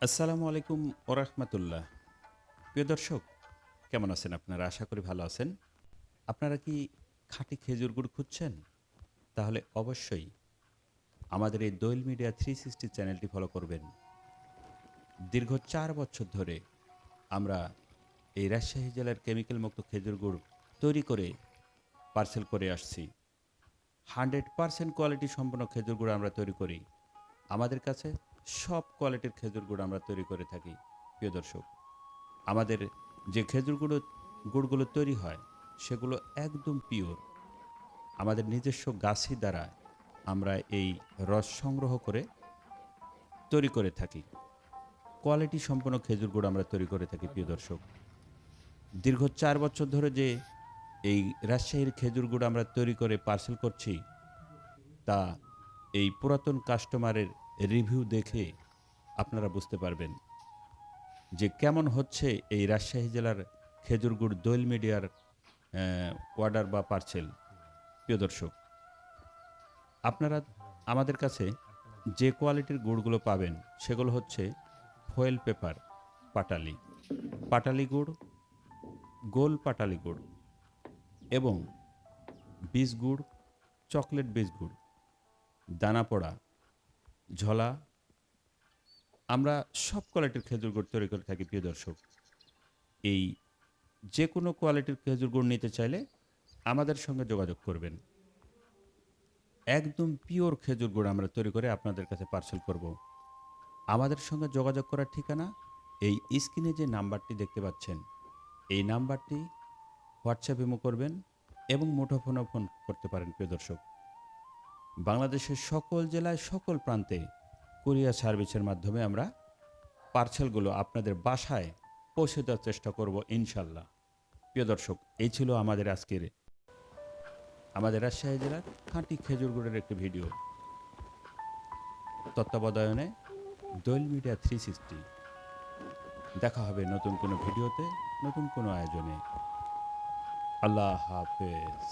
আসসালামু আলাইকুম ওরহমতুল্লাহ। প্রিয় দর্শক, কেমন আছেন আপনারা? আশা করি ভালো আছেন। আপনারা কি খাঁটি খেজুর গুড় খুঁজছেন? তাহলে অবশ্যই আমাদের এই দোয়েল মিডিয়া 360 চ্যানেলটি ফলো করবেন। দীর্ঘ ৪ বছর ধরে আমরা এই রাজশাহী জেলার কেমিক্যাল মুক্ত খেজুর গুড় তৈরি করে পার্সেল করে আসছি। 100% কোয়ালিটি সম্পন্ন খেজুর গুড় আমরা তৈরি করি। আমাদের কাছে সব কোয়ালিটির খেজুর গুড় আমরা তৈরি করে থাকি। প্রিয় দর্শক, আমাদের যে গুড়গুলো তৈরি হয় সেগুলো একদম পিওর। আমাদের নিজস্ব গাছই দ্বারা আমরা এই রস সংগ্রহ করে তৈরি করে থাকি। কোয়ালিটি সম্পন্ন খেজুর গুড় আমরা তৈরি করে থাকি। প্রিয় দর্শক, দীর্ঘ ৪ বছর ধরে যে এই রাজশাহীর খেজুর গুড় আমরা তৈরি করে পার্সেল করছি, তা এই পুরাতন কাস্টমারের রিভিউ দেখে আপনারা বুঝতে পারবেন যে কেমন হচ্ছে এই রাজশাহী জেলার খেজুর গুড় দোয়েল মিডিয়ার অর্ডার বা পার্সেল। প্রিয় দর্শক, আপনারা আমাদের কাছে যে কোয়ালিটির গুড়গুলো পাবেন সেগুলো হচ্ছে ফয়েল পেপার পাটালি, পাটালি গুড়, গোল পাটালি গুড় এবং বীজ গুড়, চকলেট বীজ গুড়, দানাপোড়া, ঝলা। আমরা সব কোয়ালিটির খেজুর গুড় তৈরি করে থাকি। প্রিয় দর্শক, এই যে কোনো কোয়ালিটির খেজুর গুড় নিতে চাইলে আমাদের সঙ্গে যোগাযোগ করবেন। একদম পিওর খেজুর গুড় আমরা তৈরি করে আপনাদের কাছে পার্সেল করব। আমাদের সঙ্গে যোগাযোগ করার ঠিকানা এই স্ক্রিনে যে নাম্বারটি দেখতে পাচ্ছেন, এই নাম্বারটি হোয়াটসঅ্যাপ ইমো করবেন এবং মুঠোফোনেও ফোন করতে পারেন। প্রিয় দর্শক, বাংলাদেশের সকল জেলায় সকল প্রান্তে কুরিয়ার সার্ভিসের মাধ্যমে আমরা পার্সেলগুলো আপনাদের বাসায় পৌঁছে দেওয়ার চেষ্টা করব ইনশাল্লাহ। প্রিয় দর্শক, এই ছিল আমাদের রাজশাহী জেলার খাঁটি খেজুর গুড়ের একটি ভিডিও, তত্ত্বাবধানে দোয়েল মিডিয়া 360। দেখা হবে নতুন কোনো ভিডিওতে, নতুন কোনো আয়োজনে। আল্লাহ হাফেজ।